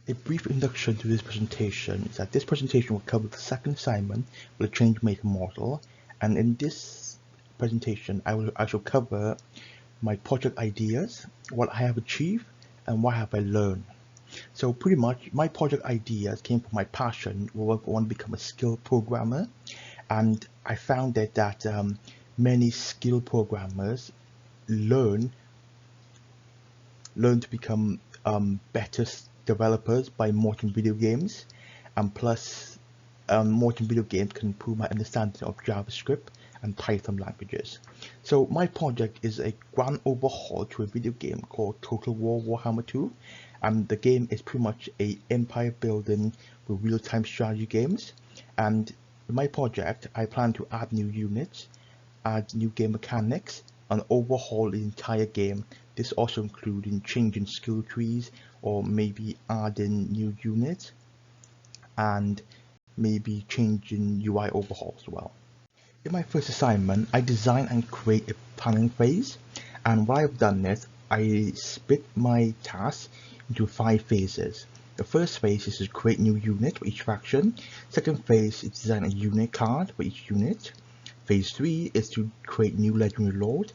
A brief introduction to this presentation is that this presentation will cover the second assignment with the Changemaker model, and in this presentation I shall cover my project ideas, what I have achieved, and what have I learned. So pretty much my project ideas came from my passion. I want to become a skilled programmer, and I found that many skilled programmers learn to become better developers by modding video games, and plus modding video games can improve my understanding of JavaScript and Python languages. So my project is a grand overhaul to a video game called Total War Warhammer 2, and the game is pretty much a empire building with real-time strategy games. And in my project I plan to add new units, add new game mechanics, and overhaul the entire game. This also including changing skill trees, or maybe adding new units, and maybe changing UI overhaul as well. In my first assignment, I design and create a planning phase, and what I've done is I split my task into 5 phases. The first phase is to create new unit for each faction. Second phase is design a unit card for each unit. Phase 3 is to create new legendary lord.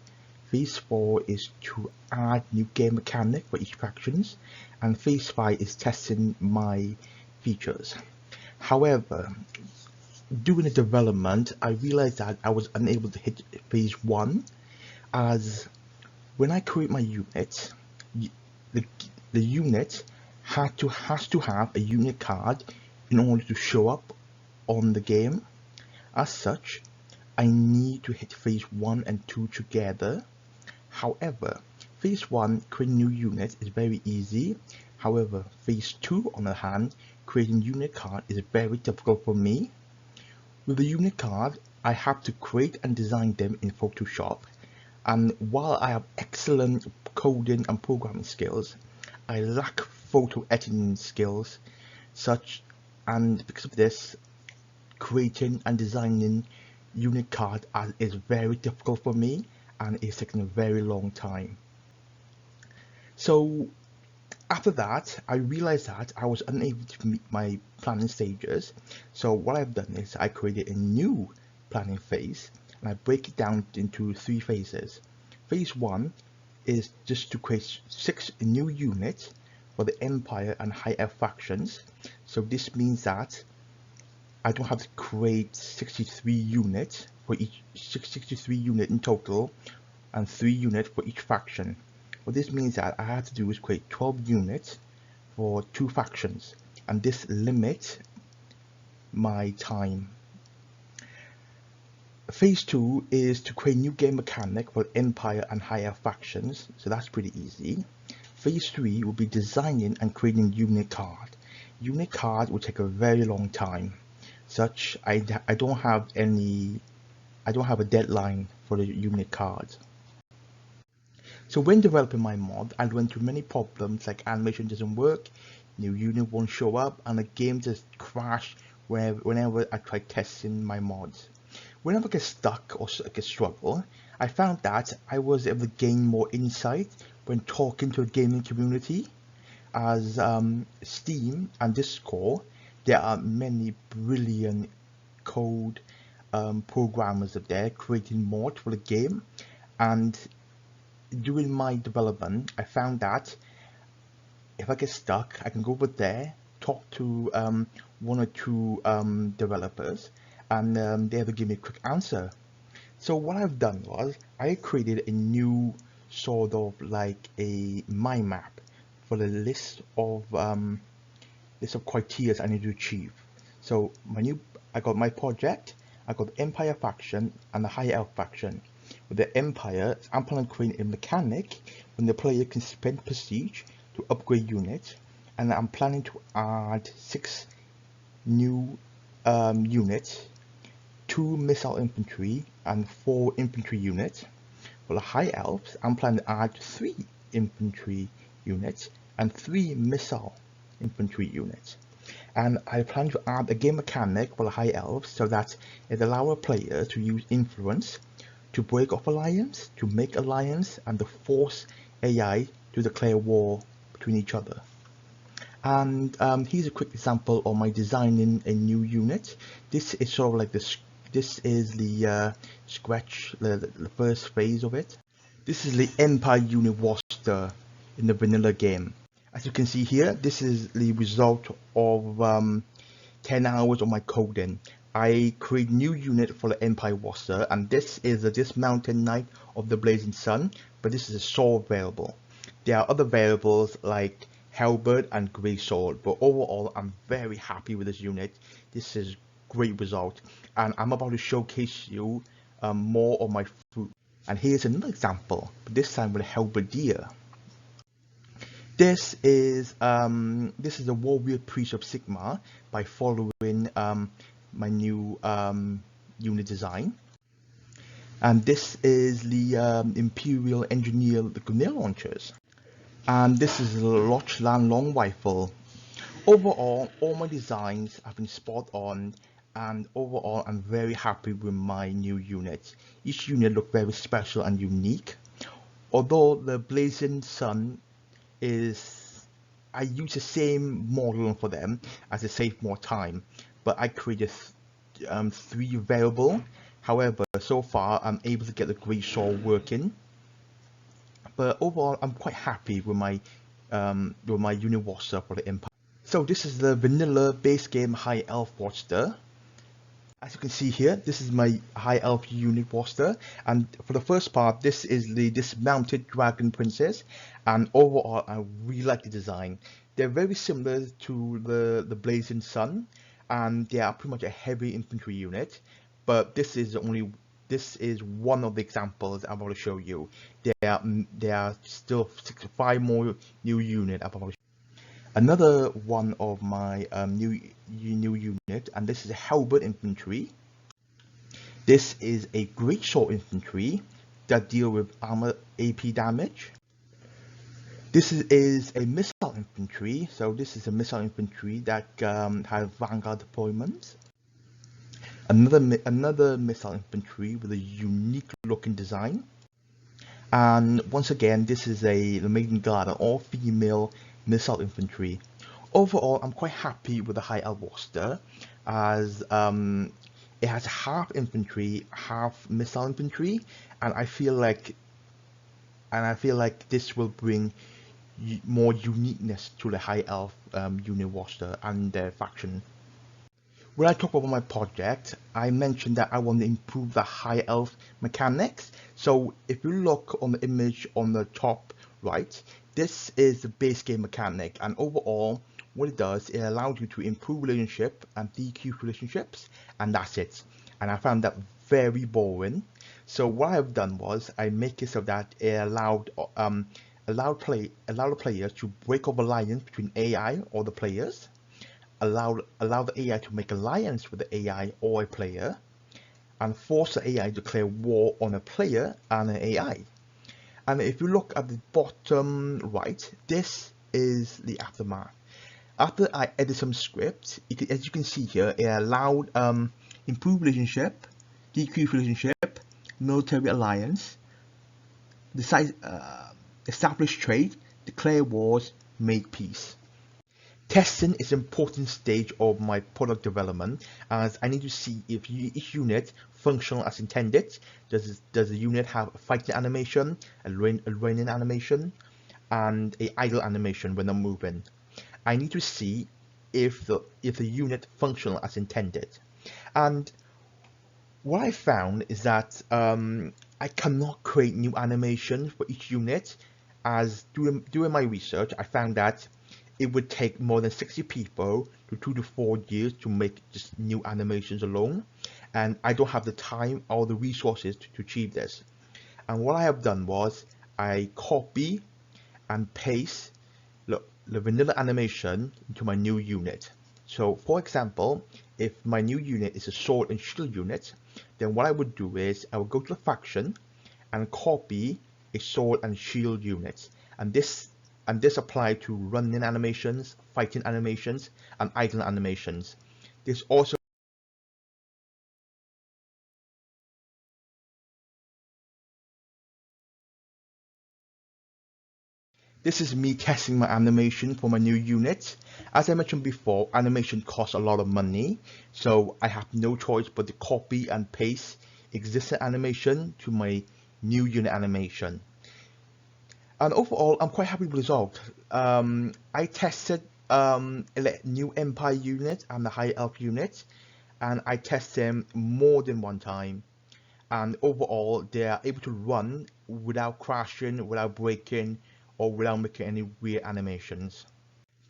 Phase 4 is to add new game mechanic for each factions, and phase 5 is testing my features. However, during the development, I realized that I was unable to hit phase 1, as when I create my unit, the unit has to have a unit card in order to show up on the game. As such, I need to hit phase 1 and 2 together. However, phase 1, creating new units, is very easy. However, phase 2, on the other hand, creating unit card is very difficult for me. With the unit card, I have to create and design them in Photoshop, and while I have excellent coding and programming skills, I lack photo editing skills, and because of this, creating and designing unit card is very difficult for me, and it's taken a very long time. So after that, I realized that I was unable to meet my planning stages. So what I've done is I created a new planning phase, and I break it down into 3 phases. Phase 1 is just to create 6 new units for the Empire and High Elf factions. So this means that I don't have to create 63 units for each 63 units in total, and 3 units for each faction. What this means that I have to do is create 12 units for 2 factions, and this limits my time. Phase 2 is to create new game mechanic for Empire and High Elf factions, so that's pretty easy. Phase 3 will be designing and creating unit card. Unit card will take a very long time. I don't have a deadline for the unit cards. So when developing my mod, I run into many problems like animation doesn't work, new unit won't show up, and the game just crashes whenever I try testing my mods. Whenever I get stuck or I get struggle, I found that I was able to gain more insight when talking to a gaming community. As Steam and Discord, there are many brilliant code programmers up there creating mods for the game, and during my development I found that if I get stuck, I can go over there, talk to 1 or 2 developers, and they have to give me a quick answer. So what I've done was I created a new sort of like a mind map for the list of criteria I need to achieve. So I got my project, I got the Empire faction and the High Elf faction. With the Empire, I'm planning on creating a mechanic when the player can spend prestige to upgrade units, and I'm planning to add 6 new units, 2 missile infantry and 4 infantry units. For the High Elves, I'm planning to add 3 infantry units and 3 missile infantry units. And I plan to add a game mechanic for the High Elves so that it allows a player to use influence to break off alliance, to make alliance, and to force AI to declare war between each other. And here's a quick example of my designing a new unit. This is sort of like this is the scratch, the first phase of it. This is the Empire unit roster in the vanilla game. As you can see here, this is the result of 10 hours of my coding. I create new unit for the Empire roster, and this is the Dismounted Knight of the Blazing Sun, but this is a sword variable. There are other variables like Halberd and Grey Sword, but overall I'm very happy with this unit. This is great result, and I'm about to showcase you more of my fruit. And here's another example, but this time with a Halberdier. This is the Warrior Priest of Sigma by following my new unit design, and this is the Imperial Engineer grenade launchers, and this is the Lochlan long rifle. Overall, all my designs have been spot on, and overall I'm very happy with my new unit. Each unit looked very special and unique. Although the Blazing Sun I use the same model for them as to save more time, but I created 3 variable. However, so far I'm able to get the Great Sword working. But overall, I'm quite happy with my unit roster for the Empire. So this is the vanilla base game High Elf roster. As you can see here, this is my High Elf unit roster, and for the first part, this is the Dismounted Dragon Princess, and overall, I really like the design. They're very similar to the Blazing Sun, and they are pretty much a heavy infantry unit, but this is one of the examples I'm going to show you. There are still 65 more new units I'm about to show. Another one of my new unit, and this is a Halberd infantry. This is a Great Sword infantry that deal with armor AP damage. This is a missile infantry, so this is a missile infantry that has vanguard deployments. Another missile infantry with a unique looking design. And once again, this is the Maiden Guard, an all-female missile infantry. Overall, I'm quite happy with the High Elf roster, as it has half infantry, half missile infantry, and I feel like this will bring more uniqueness to the High Elf unit roster and their faction. When I talk about my project, I mentioned that I want to improve the High Elf mechanics. So if you look on the image on the top right, this is the base game mechanic, and overall what it does, it allows you to improve relationship and decrease relationships, and that's it. And I found that very boring. So what I've done was I make it so that it allowed the players to break up alliance between AI or the players, allow the AI to make alliance with the AI or a player, and force the AI to declare war on a player and an AI. And if you look at the bottom right, this is the aftermath. After I edit some scripts, as you can see here, it allowed improved relationship, decreased relationship, military alliance, decide, establish trade, declare wars, make peace. Testing is an important stage of my product development, as I need to see if each unit functional as intended. Does the unit have a fighting animation, a raining animation, and a idle animation when I'm moving? I need to see if the unit functional as intended. And what I found is that I cannot create new animations for each unit, as doing my research, I found that it would take more than 60 people to 2 to 4 years to make just new animations alone, and I don't have the time or the resources to achieve this. And what I have done was I copy and paste the vanilla animation into my new unit. So for example, if my new unit is a sword and shield unit, then what I would do is I would go to the faction and copy a sword and shield unit, and this applies to running animations, fighting animations, and idle animations. This also This is me testing my animation for my new unit, As I mentioned before, animation costs a lot of money, so I have no choice but to copy and paste existing animation to my new unit animation. And overall, I'm quite happy with the result. I tested new Empire unit and the High Elf unit, and I tested them more than one time. And overall, they are able to run without crashing, without breaking, or without making any weird animations.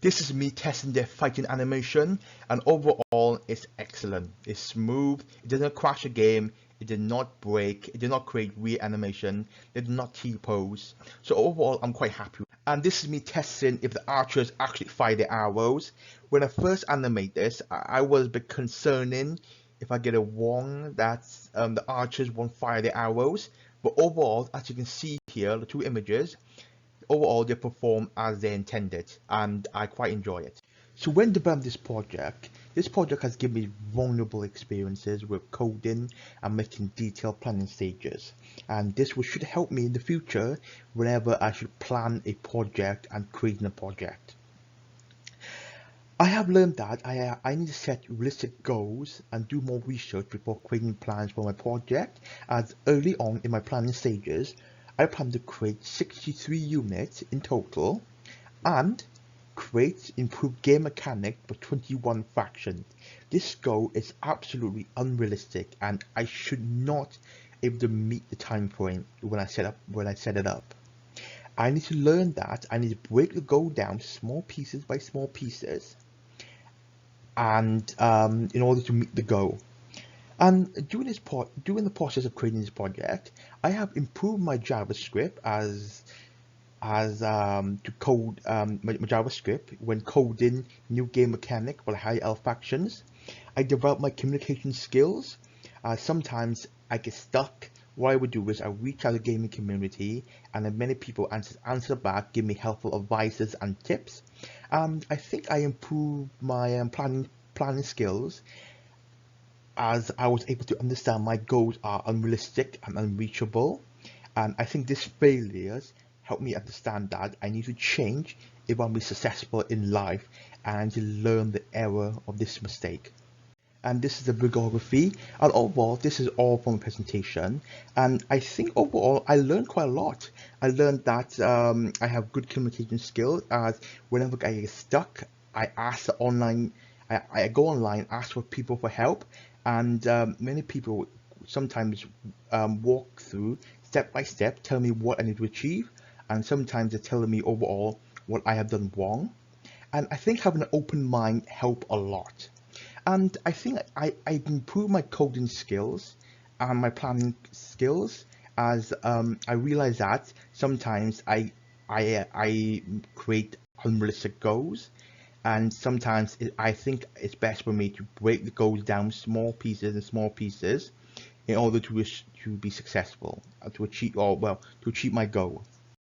This is me testing their fighting animation, and overall it's excellent. It's smooth, it doesn't crash a game, it did not break, it did not create weird animation, it did not T-pose. So overall I'm quite happy. And this is me testing if the archers actually fire their arrows. When I first animate this, I was a bit concerning if I get it wrong that the archers won't fire their arrows. But overall, as you can see here, the two images, overall they perform as they intended, and I quite enjoy it. So when developing this project has given me vulnerable experiences with coding and making detailed planning stages, and should help me in the future whenever I should plan a project and creating a project. I have learned that I need to set realistic goals and do more research before creating plans for my project, as early on in my planning stages, I plan to create 63 units in total and create improved game mechanic for 21 factions. This goal is absolutely unrealistic and I should not be able to meet the time frame when I set it up. I need to learn that I need to break the goal down small pieces by small pieces, and in order to meet the goal. And during the process of creating this project, I have improved my JavaScript to code my JavaScript when coding new game mechanic for the high elf factions. I developed my communication skills. Sometimes I get stuck. What I would do is I reach out to the gaming community, and then many people answer back, give me helpful advices and tips. I think I improved my planning skills, as I was able to understand my goals are unrealistic and unreachable. And I think these failures helped me understand that I need to change if I want to be successful in life, and to learn the error of this mistake. And this is the bibliography, and overall this is all from a presentation, and I think overall I learned quite a lot. I learned that I have good communication skills, as whenever I get stuck I ask I go online, ask for people for help, and many people sometimes walk through step by step, tell me what I need to achieve, and sometimes they're telling me overall what I have done wrong. And I think having an open mind help a lot. And I think I improved my coding skills and my planning skills, as I realize that sometimes I create unrealistic goals, and sometimes I think it's best for me to break the goals down small pieces and small pieces in order to be successful, to achieve my goal.